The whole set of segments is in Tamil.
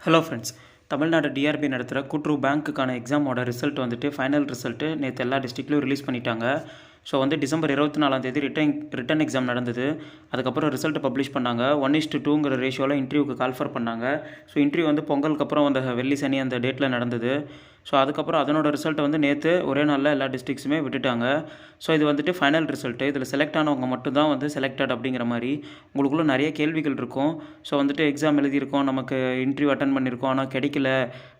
ஹலோ ஃப்ரெண்ட்ஸ், தமிழ்நாடு டிஆர்பி நடத்துகிற கூட்டுறவு பேங்க்குக்கான எக்ஸாமோட ரிசல்ட் வந்துட்டு ஃபைனல் ரிசல்ட்டு நேற்று எல்லா டிஸ்ட்ரிக்ட்லையும் ரிலீஸ் பண்ணிட்டாங்க. ஸோ டிசம்பர் 24 ரிட்டன் எக்ஸாம் நடந்தது. அதுக்கப்புறம் ரிசல்ட் பப்ளிஷ் பண்ணாங்க. 1:2ங்கிற ரேஷியோவில் இன்டர்வியூக்கு கால்ஃபர் பண்ணாங்க. ஸோ இன்டர்வியூ பொங்கலுக்கு அப்புறம் வெள்ளி சனி அந்த டேட்டில் நடந்தது. ஸோ அதுக்கப்புறம் அதனோட ரிசல்ட்டை நேற்று ஒரே நாளில் எல்லா டிஸ்ட்ரிக்ஸுமே விட்டுட்டாங்க. ஸோ இது ஃபைனல் ரிசல்ட்டு. இதில் செலக்ட் ஆனவங்க மட்டும்தான் செலக்டட் அப்படிங்கிற மாதிரி. உங்களுக்குள்ளே நிறைய கேள்விகள் இருக்கும். ஸோ எக்ஸாம் எழுதியிருக்கோம், நமக்கு இன்டர்வியூ அட்டன் பண்ணியிருக்கோம், ஆனால் கிடைக்கல.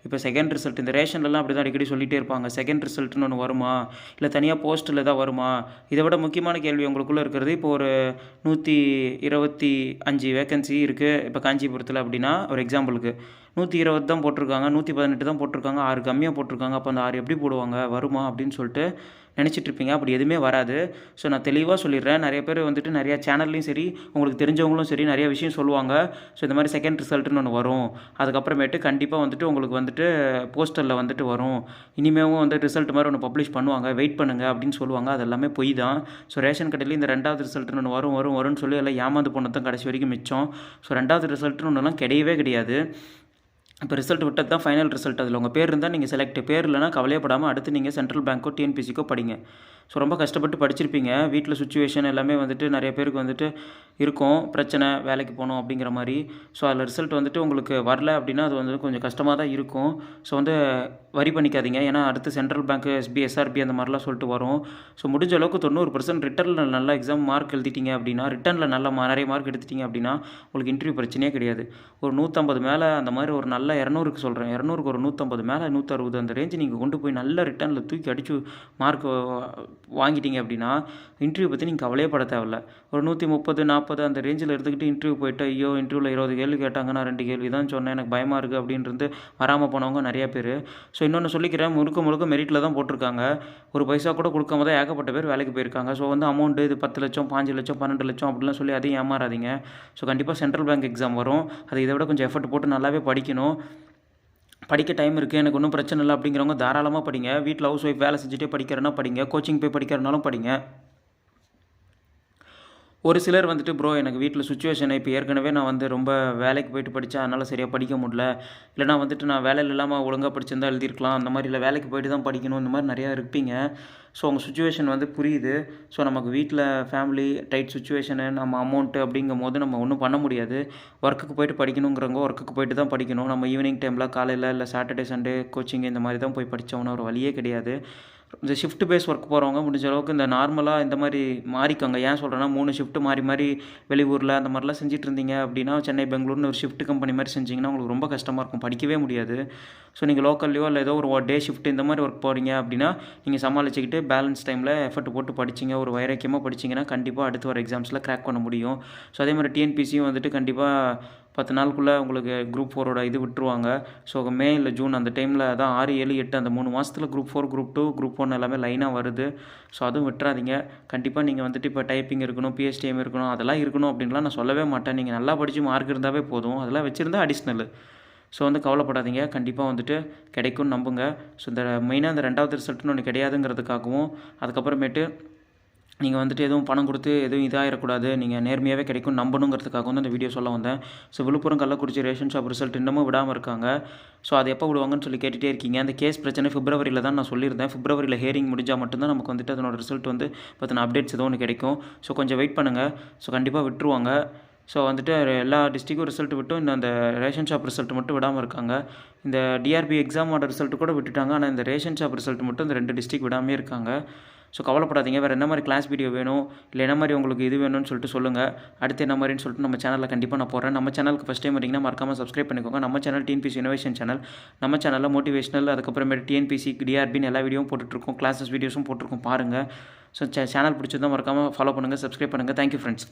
இப்போ செகண்ட் ரிசல்ட் இந்த ரேஷன்லலாம் அப்படி தான் அடிக்கடி சொல்லிகிட்டே இருப்பாங்க. செகண்ட் ரிசல்ட்னு ஒன்று வருமா, இல்லை தனியாக போஸ்ட்டில் தான் வருமா? இதை விட முக்கியமான கேள்வி உங்களுக்குள்ளே இருக்கிறது, இப்போ ஒரு 125 வேக்கன்சி இருக்குது இப்போ காஞ்சிபுரத்தில் அப்படின்னா, ஒரு எக்ஸாம்பிளுக்கு 120 தான் போட்டிருக்காங்க, 118 தான் போட்டிருக்காங்க, 6 கம்மியாக போட்டிருக்காங்க. அப்போ அந்த 6 எப்படி போடுவாங்க, வருமா அப்படின்னு சொல்லிட்டு நினச்சிட்ருப்பீங்க. அப்படி எதுவுமே வராது. ஸோ நான் தெளிவாக சொல்லிடுறேன். நிறைய பேர் நிறையா சேனல்லையும் சரி, உங்களுக்கு தெரிஞ்சவங்களும் சரி நிறைய விஷயம் சொல்லுவாங்க. ஸோ இந்த மாதிரி செகண்ட் ரிசல்ட்டுன்னு ஒன்று வரும், அதுக்கப்புறமேட்டு கண்டிப்பாக உங்களுக்கு போஸ்டரில் வரும், இனிமேவும் ரிசல்ட் மாதிரி ஒன்று பப்ளிஷ் பண்ணுவாங்க, வெயிட் பண்ணுங்கள் அப்படின்னு சொல்லுவாங்க. அது எல்லாமே பொய் தான். ஸோ ரேஷன் கடையில் இந்த 2வது ரிசல்ட்டுன்னு ஒன்று வரும்னு சொல்லி எல்லாம் ஏமாந்து போனது தான் கடைசி வரைக்கும் மிச்சம். ஸோ 2வது ரிசல்ட்டுன்னு ஒன்றுலாம் கிடையவே கிடையாது. இப்போ ரிசல்ட் விட்டது தான் ஃபைனல் ரிசல்ட். அதில் உங்கள் பேர் இருந்தால் நீங்கள் செலக்ட், பேர் இல்லைனா கவலையப்படாமல் அடுத்து நீங்கள் சென்ட்ரல் பேங்க்கோ டிஎன்பிசிக்கோ படிங்க. ஸோ ரொம்ப கஷ்டப்பட்டு படிச்சிருப்பீங்க. வீட்டில் சுச்சுவேஷன் எல்லாமே நிறைய பேருக்கு இருக்கும், பிரச்சனை, வேலைக்கு போகணும் அப்படிங்கிற மாதிரி. ஸோ அதில் ரிசல்ட் உங்களுக்கு வரல அப்படின்னா அது கொஞ்சம் கஷ்டமாக தான் இருக்கும். ஸோ வரி பண்ணிக்காதீங்க. ஏன்னா அடுத்து சென்ட்ரல் பேங்க், எஸ்பி, எஸ்ஆர்பி அந்த மாதிரிலாம் சொல்லிட்டு வரும். ஸோ முடிஞ்ச அளவுக்கு 90% ரிட்டனில் நல்லா எக்ஸாம் மார்க் எழுதிட்டீங்க அப்படின்னா, ரிட்டனில் நிறைய மார்க் எடுத்துட்டீங்க அப்படின்னா உங்களுக்கு இன்டர்வியூ பிரச்சனையே கிடையாது. ஒரு 150 மேலே அந்த மாதிரி ஒரு நல்ல 200க்கு சொல்கிறேன், 200க்கு ஒரு 150 மேலே 160 அந்த ரேஞ்சு நீங்கள் கொண்டு போய் நல்ல ரிட்டனில் தூக்கி அடித்து மார்க் வாங்கிட்டீங்க அப்படின்னா இன்டர்வியூ பற்றி நீங்கள் கவலையே பட தேவையில்ல. ஒரு 130, 40 அந்த ரேஞ்சில் இருந்துக்கிட்டு இன்டர்வியூ போய்ட்டு, ஐயோ இன்டர்வியூவில் 20 கேள்வி கேட்டாங்க, நான் 2 கேள்வி தான் சொன்னேன், எனக்கு பயமாக இருக்குது அப்படின்றது வராமல் போனவங்க நிறைய பேர். ஸோ இன்னொன்று சொல்லிக்கிறேன், முழுக்க மெரிட்டில் தான் போட்டிருக்காங்க. ஒரு பைசா கூட கொடுக்காம தான் ஏகப்பட்ட பேர் வேலைக்கு போயிருக்காங்க. ஸோ அமௌண்ட்டு இது 10 லட்சம், 5 லட்சம், 12 லட்சம் அப்படிலாம் சொல்லி அதையும் ஏமாறாதீங்க. ஸோ கண்டிப்பாக சென்ட்ரல் பேங்க் எக்ஸாம் வரும். அது இதை விட கொஞ்சம் எஃபர்ட் போட்டு நல்லாவே படிக்கணும். படிக்க டைம் இருக்குது, எனக்கு ஒன்றும் பிரச்சனை இல்லை அப்படிங்கிறவங்க தாராளமாக படிங்க. வீட்டில் ஹவுஸ் ஒய்ஃப் வேலை செஞ்சுட்டே படிக்கிறேன்னா படிங்க, கோச்சிங் போய் படிக்கிறனாலும் படிங்க. ஒரு சிலர் ப்ரோ எனக்கு வீட்டில் சுச்சுவேஷன், இப்போ ஏற்கனவே நான் ரொம்ப வேலைக்கு போயிட்டு படித்தேன், அதனால் சரியாக படிக்க முடியல, இல்லைனா நான் வேலையில் இல்லாமல் ஒழுங்காக படிச்சிருந்தால் எழுதியிருக்கலாம், அந்த மாதிரி இல்லை வேலைக்கு போயிட்டு தான் படிக்கணும், இந்த மாதிரி நிறையா இருப்பீங்க. ஸோ உங்கள் சுச்சுவேஷன் புரியுது. ஸோ நமக்கு வீட்டில் ஃபேமிலி டைட் சுச்சுவேஷனு, நம்ம அமௌண்ட்டு அப்படிங்கும் போது நம்ம ஒன்றும் பண்ண முடியாது. ஒர்க்குக்கு போய்ட்டு படிக்கணுங்கிறவங்க ஒர்க்குக்கு போய்ட்டு தான் படிக்கணும். நம்ம ஈவினிங் டைமில் காலையில் இல்லை சாட்டர்டே சண்டே கோச்சிங் இந்த மாதிரி தான் போய் படித்தோம்னா ஒரு வழியே கிடையாது. இந்த ஷிஃப்ட் பேஸ் ஒர்க் போகிறவங்க முடிஞ்ச அளவுக்கு இந்த நார்மலாக இந்த மாதிரி மாறிக்கோங்க. ஏன் சொல்கிறேன்னா 3 ஷிஃப்ட்டு மாறி வெளியூரில் அந்த மாதிரிலாம் செஞ்சுட்டு இருந்தீங்க அப்படின்னா, சென்னை பெங்களூர்னு ஒரு ஷிஃப்ட் கம்பெனி மாதிரி செஞ்சிங்கன்னா உங்களுக்கு ரொம்ப கஷ்டமாக இருக்கும், படிக்கவே முடியாது. ஸோ நீங்கள் லோக்கல்லையோ இல்லை ஏதோ ஒரு டே ஷிஃப்ட் இந்த மாதிரி ஒர்க் போகிறீங்க அப்படின்னா நீங்கள் சமாளிச்சுக்கிட்டு பேலன்ஸ் டைமில் எஃபர்ட் போட்டு படிச்சிங்க, ஒரு வைராக்கியமாக படிச்சிங்கன்னா கண்டிப்பாக அடுத்து வர எக்ஸாம்ஸில் கிராக் பண்ண முடியும். ஸோ அதே மாதிரி டிஎன்பிசியும் கண்டிப்பாக 10 நாளுக்குள்ளே உங்களுக்கு குரூப் 4ஓட இது விட்டுருவாங்க. ஸோ மே இல்லை ஜூன் அந்த டைமில் தான் 6, 7, 8 அந்த 3 மாதத்தில் குரூப் 4, குரூப் 2, குரூப் 1 எல்லாமே லைனாக வருது. ஸோ அதுவும் விட்டுறாதீங்க. கண்டிப்பாக நீங்கள் இப்போ டைப்பிங் இருக்கணும், பிஎஸ்டிஎம் இருக்கணும், அதெல்லாம் இருக்கணும் அப்படின்லாம் நான் சொல்லவே மாட்டேன். நீங்கள் நல்லா படித்து மார்க் இருந்தாவே போதும், அதெல்லாம் வச்சுருந்தா அடிஷ்னல். ஸோ கவலைப்படாதீங்க, கண்டிப்பாக கிடைக்கும்னு நம்புங்க. ஸோ மெயினாக இந்த 2வது ரிசல்ட்டுன்னு ஒன்று கிடையாதுங்கிறதுக்காகவும், அதுக்கப்புறமேட்டு நீங்கள் எதுவும் பணம் கொடுத்து எதுவும் இதாகிடக்கூடாது, நீங்கள் நேர்மையாகவே கிடைக்கும் நம்பணுங்கிறதுக்காக இந்த வீடியோ சொல்ல வந்தேன். So Villupuram, Kallakurichi ration shop result இன்னமும் விடாமல் இருக்காங்க. ஸோ அது எப்போ விடுவாங்கன்னு சொல்லி கேட்டுகிட்டே இருக்கீங்க. அந்த கேஸ் பிரச்சனை பிப்ரவரியில் தான் நான் சொல்லியிருந்தேன். பிப்ரவரியில் ஹியரிங் முடிஞ்சால் மட்டும்தான் நமக்கு அதனோட ரிசல்ட் பற்றின அப்டேட்ஸ் ஏதோ ஒன்று கிடைக்கும். ஸோ கொஞ்சம் வெயிட் பண்ணுங்கள். ஸோ கண்டிப்பாக விட்டுருவாங்க. ஸோ எல்லா டிஸ்ட்ரிக்டும் ரிசல்ட் விட்டும் இந்த அந்த ரேஷன் ஷாப் ரிசல்ட் மட்டும் விடாமல் இருக்காங்க. இந்த டிஆர்பி எக்ஸாமோட ரிசல்ட் கூட விட்டுட்டாங்க. ஆனால் இந்த ரேஷன் ஷாப் ரிசல்ட் மட்டும் இந்த 2 டிஸ்ட்ரிக்ட் விடாமே இருக்காங்க. ஸோ கவலைப்படாதீங்க. வேறு என்ன மாதிரி கிளாஸ் வீடியோ வேணும், இல்லை என்ன மாதிரி உங்களுக்கு இது வேணும்னு சொல்லிட்டு சொல்லுங்கள். அடுத்து என்ன மாதிரின்னு சொல்லிட்டு நம்ம சேனலில் கண்டிப்பாக நான் போடுறேன். நம்ம சேனலுக்கு ஃபஸ்ட் டைம் வரீங்கன்னா மறக்காமல் சப்ஸ்கிரைப் பண்ணிக்கோங்க. நம்ம சேனல் டிஎன்பிசி இனோவேஷன் சேனல். நம்ம சேனலில் மோட்டிவேஷனல், அதுக்கப்புறமேட்டு டிஎன்பிசி, டிஆர்பின்னு எல்லா வீடியோவும் போட்டுட்ருக்கோம், கிளாஸஸ் வீடியோஸும் போட்டிருக்கோம், பாருங்கள். ஸோ சேனல் பிடிச்சதான் மறக்காமல் ஃபாலோ பண்ணுங்கள், சப்ஸ்கிரைப் பண்ணுங்கள். Thank you friends.